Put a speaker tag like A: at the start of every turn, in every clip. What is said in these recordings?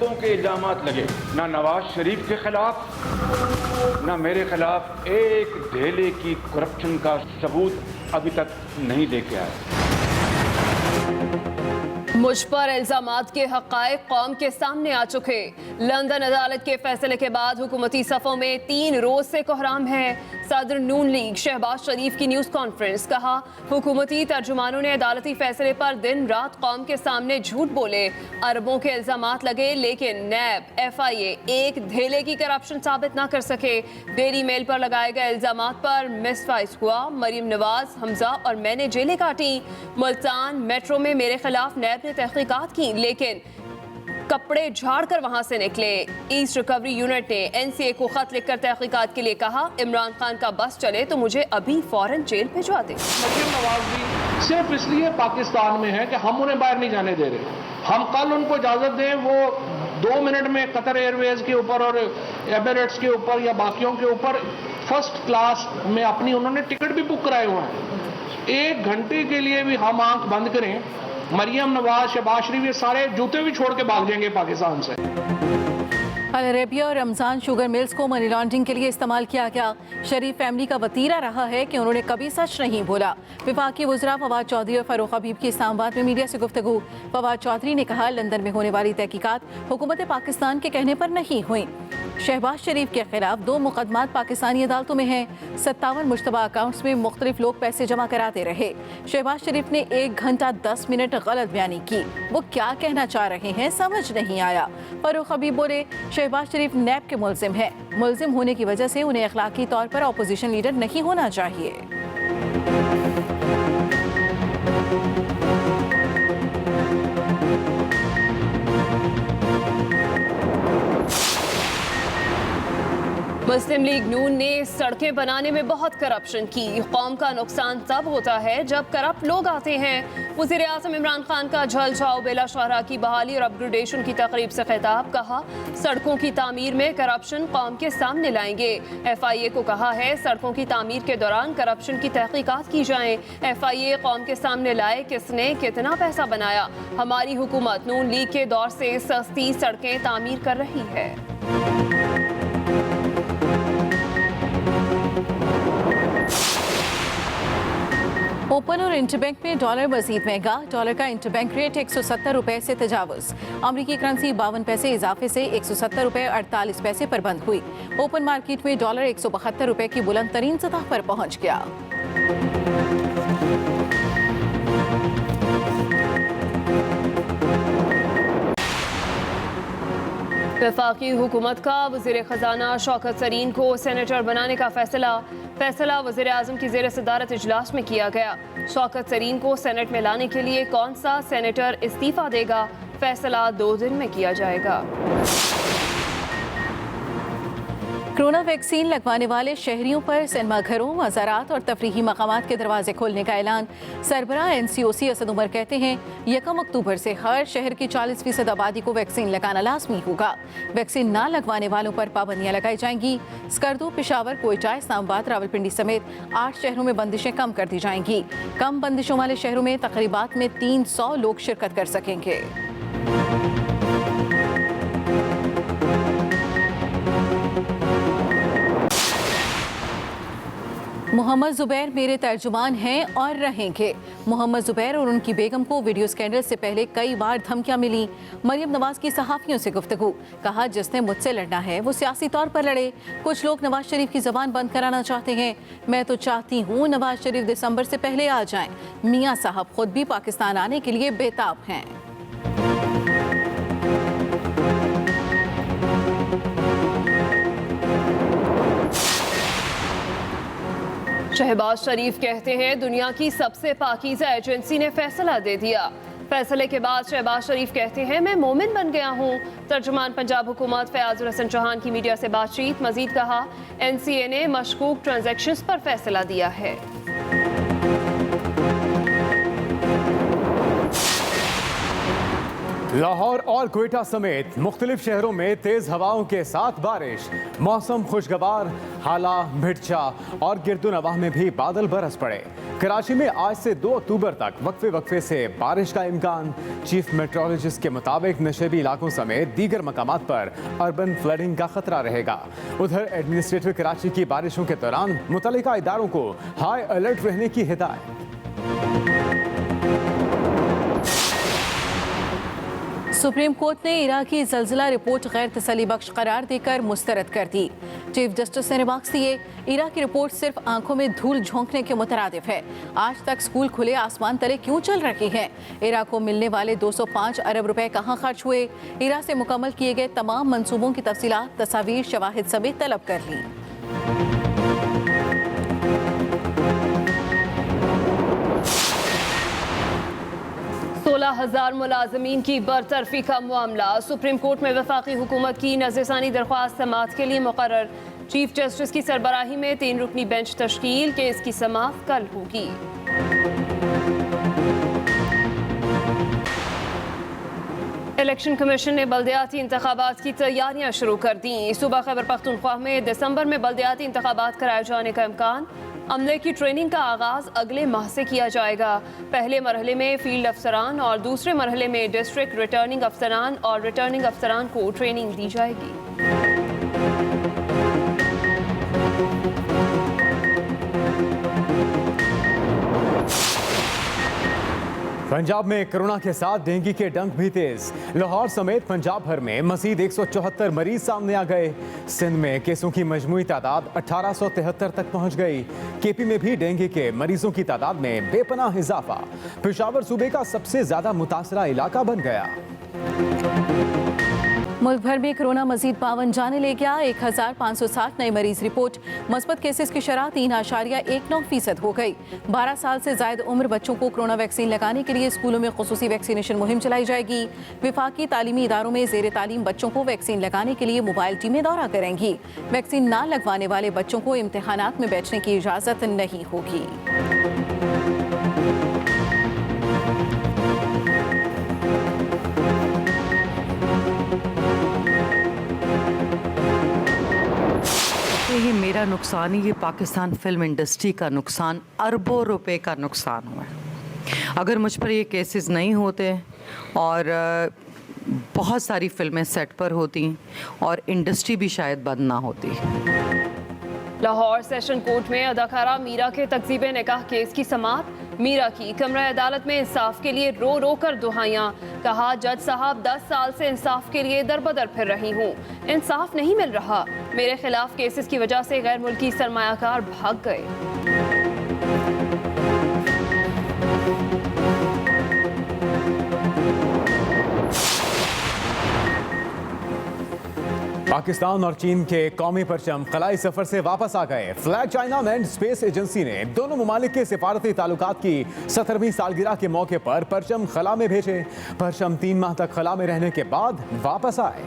A: अरबों के इल्जामात लगे। ना नवाज शरीफ के खिलाफ ना मेरे खिलाफ एक ढेले की करप्शन का सबूत अभी तक नहीं लेके आए।
B: मुझ पर इल्जामात के हक़ाइक़ कौम के सामने आ चुके। लंदन अदालत के फैसले के बाद हुकूमती सफ़ों में 3 रोज से कोहराम है। सदर नून लीग शहबाज शरीफ की न्यूज़ कॉन्फ्रेंस, कहा हुकूमती तर्जुमानों ने अदालती फैसले पर दिन रात कौम के सामने झूठ बोले। अरबों के इल्जामात लगे लेकिन नैब FIA एक धेले की करप्शन साबित ना कर सके। डेली मेल पर लगाए गए इल्जामात पर मिसवाइज हुआ। मरीम नवाज, हमजा और मैंने जेलें काटी। मुल्तान मेट्रो में मेरे खिलाफ नैब ने तहकीकात की लेकिन कपड़े झाड़ कर वहां से निकले। ईस्ट रिकवरी यूनिट ने NCA को खत लिखकर तहकीकात के लिए कहा, इमरान खान का बस चले तो मुझे अभी फौरन जेल भिजवा दे।
C: मरीम नवाज भी सिर्फ इसलिए पाकिस्तान में है कि हम उन्हें बाहर नहीं जाने दे रहे। हम कल उनको इजाजत दें, वो 2 मिनट में कतर एयरवेज के ऊपर और एमिरेट्स के ऊपर या बाकियों के ऊपर फर्स्ट क्लास में अपनी उन्होंने टिकट भी बुक कराए हुए हैं। 1 घंटे के लिए भी हम आंख बंद करें, मरियम नवाज, शहबाज शरीफ, ये सारे जूते भी छोड़ के भाग जाएंगे पाकिस्तान से।
D: अल अरेबिया और रमजान शुगर मिल्स को मनी लॉन्ड्रिंग के लिए इस्तेमाल किया गया। शरीफ फैमिली का वतीरा रहा है कि उन्होंने कभी सच नहीं बोला। वफाकी वज़रा फवाद चौधरी और फ़ारूक हबीब की इस्लामाबाद में मीडिया से गुफ्तगू। फवाद चौधरी ने कहा, लंदन में होने वाली तहकीकात हुकूमत पाकिस्तान के कहने पर नहीं हुई। शहबाज शरीफ के खिलाफ 2 मुकदमात पाकिस्तानी अदालतों में हैं। 57 मुश्तबा अकाउंट्स में मुख्तलिफ लोग पैसे जमा कराते रहे। शहबाज शरीफ ने 1 घंटा 10 मिनट गलत बयानी की। वो क्या कहना चाह रहे हैं समझ नहीं आया। फ़ारूक हबीब बोले, शहबाज शरीफ नैब के मुल्जिम है। मुल्जिम होने की वजह से उन्हें अखलाकी तौर पर अपोजिशन लीडर नहीं होना चाहिए।
B: मुस्लिम लीग नून ने सड़कें बनाने में बहुत करप्शन की। कौम का नुकसान तब होता है जब करप्ट लोग आते हैं। वज़ीर आज़म इमरान खान का झलझाव बेला शाहरा की बहाली और अपग्रेडेशन की तकरीब से खिताब, कहा सड़कों की तामीर में करप्शन कौम के सामने लाएंगे। FIA को कहा है सड़कों की तामीर के दौरान करप्शन की तहकीकात की जाए। FIA कौम के सामने लाए किसने कितना पैसा बनाया। हमारी हुकूमत नून लीग के दौर से सस्ती सड़कें तामीर कर रही है।
D: ओपन और इंटरबैंक में डॉलर मजीद महंगा। डॉलर का इंटरबैंक रेट 170 रुपए से तजावुज। अमरीकी करेंसी 52 पैसे इजाफे से 170 रुपए 48 पैसे पर बंद हुई। ओपन मार्केट में डॉलर 172 रुपए की बुलंद तरीन सतह पर पहुंच गया।
B: वफाकी हुकूमत का वज़ीर ख़जाना शौकत सरीन को सेनेटर बनाने का फैसला वज़ीर आज़म की ज़ेर सदारत इजलास में किया गया। शौकत सरीन को सेनेट में लाने के लिए कौन सा सेनेटर इस्तीफ़ा देगा, फैसला 2 दिन में किया जाएगा।
D: कोरोना वैक्सीन लगवाने वाले शहरियों पर सिनेमा घरों, मज़ारात और तफरीही मकामात के दरवाजे खोलने का ऐलान। सरबराह NCOC असद उमर कहते हैं 1 अक्टूबर से हर शहर की 40% आबादी को वैक्सीन लगाना लाजमी होगा। वैक्सीन ना लगवाने वालों पर पाबंदियां लगाई जाएंगी। स्कर्दू, पेशावर, कोयटा, इस्लामाबाद, रावलपिंडी समेत 8 शहरों में बंदिशें कम कर दी जाएंगी। कम बंदिशों वाले शहरों में तकरीबात में 300 लोग शिरकत कर सकेंगे। मोहम्मद ज़ुबैर मेरे तर्जुमान हैं और रहेंगे। मोहम्मद ज़ुबैर और उनकी बेगम को वीडियो स्कैंडल से पहले कई बार धमकियां मिली। मरियम नवाज की सहाफ़ियों से गुफ्तगू, कहा जिसने मुझसे लड़ना है वो सियासी तौर पर लड़े। कुछ लोग नवाज शरीफ की ज़बान बंद कराना चाहते हैं। मैं तो चाहती हूँ नवाज शरीफ दिसंबर से पहले आ जाएं। मियाँ साहब खुद भी पाकिस्तान आने के लिए बेताब हैं।
B: शहबाज शरीफ कहते हैं दुनिया की सबसे पाकीज़ा एजेंसी ने फैसला दे दिया। फैसले के बाद शहबाज शरीफ कहते हैं मैं मोमिन बन गया हूँ। तर्जुमान पंजाब हुकूमत फयाजुल हसन चौहान की मीडिया से बातचीत, मजीद कहा NCA ने मशकूक ट्रांजैक्शंस पर फैसला दिया है।
E: लाहौर और क्वेटा समेत मुख्तलिफ शहरों में तेज हवाओं के साथ बारिश। मौसम खुशगवार, हाला, मिर्चा और गिरदुनवाह में भी बादल बरस पड़े। कराची में आज से 2 अक्टूबर तक वक्फे से बारिश का इम्कान। चीफ मेट्रोलॉजिस्ट के मुताबिक नशेबी इलाकों समेत दीगर मकामात पर अर्बन फ्लडिंग का खतरा रहेगा। उधर एडमिनिस्ट्रेटिव कराची की बारिशों के दौरान मुतल्लिका इदारों को हाई अलर्ट रहने की हिदायत।
D: सुप्रीम कोर्ट ने इराकी ज़लज़ला रिपोर्ट गैर तसल्ली बख्श करार देकर मुस्तरद कर दी। चीफ जस्टिस ने रिमार्क्स दिए, इराकी रिपोर्ट सिर्फ आंखों में धूल झोंकने के मुतरादिफ है। आज तक स्कूल खुले आसमान तले क्यों चल रहे हैं? इराक को मिलने वाले 205 अरब रुपए कहाँ खर्च हुए? इराक से मुकम्मल किए गए तमाम मंसूबों की तफसीलात, तस्वीर, शवाहिद समेत तलब कर ली।
B: 16,000 मुलाजमीन की बरतरफी का मामला सुप्रीम कोर्ट में वफाकी हुकूमत की नज़रसानी दरख्वास्त समाअत के लिए मुकर्रर। चीफ जस्टिस की सरबराही में 3 रुकनी बेंच तश्कील, केस की समाअत कल होगी। इलेक्शन कमीशन ने बल्दियाती इंतखाबात की तैयारियां शुरू कर दी। सूबा खैबर पख्तूनख्वा में दिसंबर में बल्दियाती इंतखाबात कराए जाने का इम्कान। अमले की ट्रेनिंग का आगाज अगले माह से किया जाएगा। पहले मरहले में फील्ड अफसरान और दूसरे मरहले में डिस्ट्रिक्ट रिटर्निंग अफसरान और रिटर्निंग अफसरान को ट्रेनिंग दी जाएगी।
E: पंजाब में कोरोना के साथ डेंगू के डंक भी तेज। लाहौर समेत पंजाब भर में मजीद 174 मरीज सामने आ गए। सिंध में केसों की मजमूई तादाद 1873 तक पहुंच गई। केपी में भी डेंगू के मरीजों की तादाद में बेपनाह इजाफा। पेशावर सूबे का सबसे ज्यादा मुतासरा इलाका बन गया।
D: मुल्क भर में कोरोना मजीद 52 जाने ले गया। 1560 नए मरीज रिपोर्ट। मस्बत केसेस की शरह 3.19% हो गई। 12 साल से ज्यादा उम्र बच्चों को कोरोना वैक्सीन लगाने के लिए स्कूलों में खुसूसी वैक्सीनेशन मुहिम चलाई जाएगी। विफाकी तालीमी इदारों में जेर तालीम बच्चों को वैक्सीन लगाने के लिए मोबाइल टीमें दौरा करेंगी। वैक्सीन ना लगवाने वाले बच्चों को इम्तिहानात में बैठने की इजाजत नहीं होगी।
F: ये मेरा नुकसान ही, ये पाकिस्तान फिल्म इंडस्ट्री का नुकसान, अरबों रुपए का नुकसान हुआ है। अगर मुझ पर ये केसेस नहीं होते और बहुत सारी फिल्में सेट पर होती और इंडस्ट्री भी शायद बंद ना होती।
B: लाहौर सेशन कोर्ट में अदाकारा मीरा के तकजीब निकाह केस की समाअत। मीरा की कमरा अदालत में इंसाफ के लिए रो रो कर दुहाइयां। कहा, जज साहब 10 साल से इंसाफ के लिए दरबदर फिर रही हूँ, इंसाफ नहीं मिल रहा। मेरे खिलाफ केसेस की वजह से गैर मुल्की सरमायाकार भाग गए।
E: पाकिस्तान और चीन के कौमी परचम खलाई सफर से वापस आ गए। Flag China manned space agency ने दोनों ममालिक के सिफारती ताल्लुकात की 17वीं सालगिरह के मौके पर परचम खला में भेजे। परचम 3 माह तक खला में रहने के बाद वापस आए।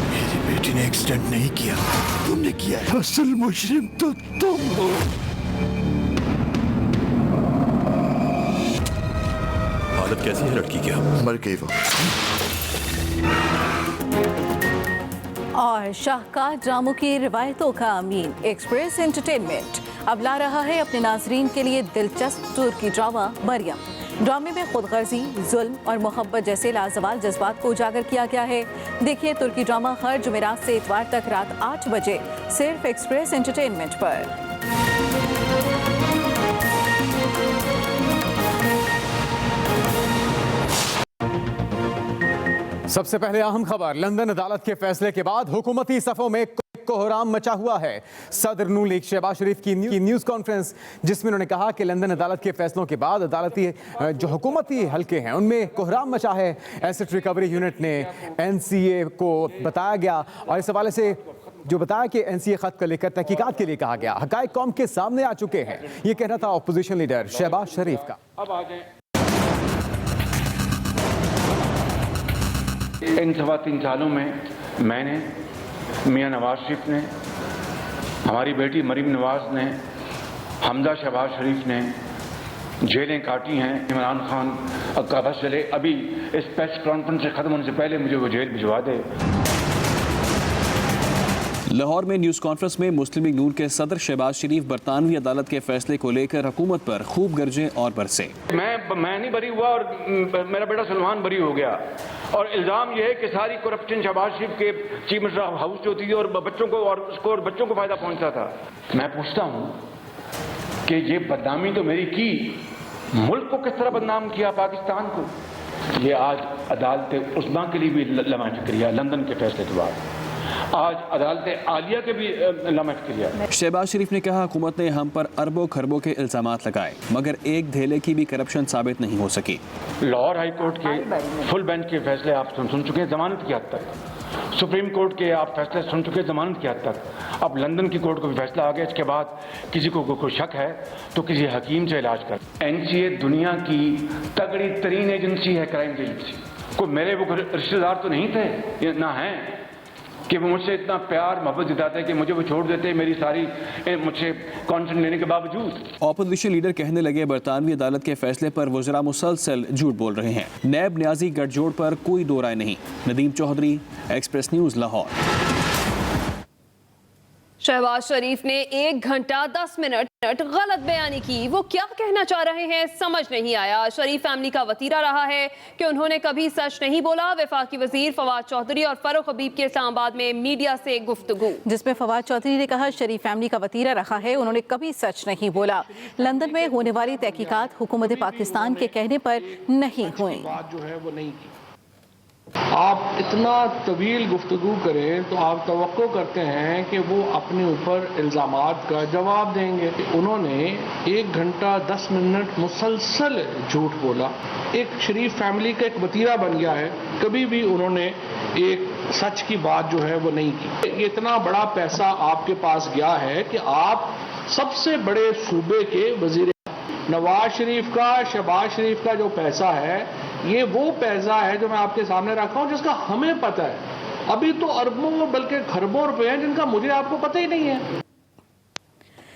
G: मेरी बेटी ने एक्सीडेंट नहीं किया, तुमने किया है। असल मुजरिम तो तुम हो।
H: हालत कैसी है लड़की की?
G: मर गई वो।
D: और शाहकार ड्रामों की रिवायतों का अमीन एक्सप्रेस एंटरटेनमेंट अब ला रहा है अपने नाजरीन के लिए दिलचस्प तुर्की ड्रामा मरियम। ड्रामे में खुदगर्जी, जुल्म और मोहब्बत जैसे लाजवाब जज्बात को उजागर किया गया है। देखिए तुर्की ड्रामा हर जुमेरात से इतवार तक रात 8 बजे सिर्फ एक्सप्रेस एंटरटेनमेंट पर।
E: सबसे पहले अहम खबर, लंदन अदालत के फैसले के बाद हुकूमती सफों में कोहराम मचा हुआ है। सदर नून लीग शहबाज शरीफ की न्यूज़ कॉन्फ्रेंस, जिसमें उन्होंने कहा कि लंदन अदालत के फैसलों के बाद अदालती जो हुकूमती हलके हैं उनमें कोहराम मचा है। एसेट रिकवरी यूनिट ने एनसीए को बताया गया और इस हवाले से जो बताया कि एनसीए खत को लेकर तहकीकात के लिए कहा गया। हकायक कौम के सामने आ चुके हैं, ये कहना था अपोजिशन लीडर शहबाज शरीफ का।
A: अब आ जाए इन 3.25 सालों में मैंने, मियां नवाज शरीफ ने, हमारी बेटी मरीम नवाज ने, हमजा शहबाज शरीफ ने जेलें काटी हैं। इमरान खान का बस चले, अभी इस प्रेस कॉन्फ्रेंस से ख़त्म होने से पहले मुझे वो जेल भिजवा दे।
I: लाहौर में न्यूज कॉन्फ्रेंस में मुस्लिम लीग नून के सदर शहबाज शरीफ बरतानवी अदालत के फैसले को लेकर हुकूमत पर खूब गरजे और बरसे।
A: मैं नहीं बरी हुआ और मेरा बेटा सलमान बरी हो गया, और इल्जाम यह है कि सारी करप्शन शहबाज शरीफ के चीफ मिनिस्टर हाउस जो थी और बच्चों को फायदा पहुंचता था। मैं पूछता हूं कि ये बदनामी तो मेरी की, मुल्क को किस तरह बदनाम किया, पाकिस्तान को। ये आज अदालत उस्मा के लिए भी लम्हा फिक्रिया, लंदन के फैसले के बाद आज अदालत आलिया के भी लम्हा फिक्रिया।
I: शहबाज शरीफ ने कहा हुकूमत ने हम पर अरबों खरबों के इल्जामात लगाए मगर एक धेले की भी करप्शन साबित नहीं हो सकी।
A: लाहौर हाई कोर्ट के फुल बेंच के फैसले आप सुन चुके हैं जमानत की हद तक, सुप्रीम कोर्ट के आप फैसले सुन चुके हैं जमानत की हद तक, अब लंदन की कोर्ट को भी फैसला आ गया। इसके बाद किसी को कोई शक है तो किसी हकीम से इलाज कर। एनसीए दुनिया की तगड़ी तरीन एजेंसी है, क्राइम एजेंसी। कोई मेरे वो रिश्तेदार तो नहीं थे ना हैं कि वो मुझसे इतना प्यार मोहब्बत जताते कि मुझे वो छोड़ देते मेरी सारी मुझसे कॉन्सेंट लेने के बावजूद।
I: ऑपोजिशन लीडर कहने लगे बरतानवी अदालत के फैसले पर वज़रा मुसलसल झूठ बोल रहे हैं। नैब न्याजी गठजोड़ पर कोई दो राय नहीं। Nadeem Chaudhry, express news, Lahore.
B: शहबाज शरीफ ने 1 घंटा 10 मिनट गलत बयानी की। वो क्या कहना चाह रहे हैं समझ नहीं आया। शरीफ फैमिली का वतीरा रहा है कि उन्होंने कभी सच नहीं बोला। वफाकी वजीर फवाद चौधरी और फारूक हबीब के इस्लामाबाद में मीडिया से गुफ्तगू,
D: जिसमें फवाद चौधरी ने कहा शरीफ फैमिली का वतीरा रहा है, उन्होंने कभी सच नहीं बोला। लंदन में होने वाली तहकीकात हुकूमत पाकिस्तान के कहने पर नहीं हुई।
C: बात जो है वो नहीं की। आप इतना तवील गुफ्तगू करें तो आप तवक्को करते हैं कि वो अपने ऊपर इल्ज़ामात का जवाब देंगे। उन्होंने 1 घंटा 10 मिनट मुसलसल झूठ बोला। एक शरीफ फैमिली का एक वतीरा बन गया है, कभी भी उन्होंने एक सच की बात जो है वो नहीं की। ये इतना बड़ा पैसा आपके पास गया है कि आप सबसे बड़े सूबे के वजीर, नवाज शरीफ का, शहबाज शरीफ का जो पैसा है ये वो पैसा है जो मैं आपके सामने रखा हूं, जिसका हमें पता है। अभी तो अरबों बल्कि खरबों रुपए हैं जिनका मुझे आपको पता ही नहीं है।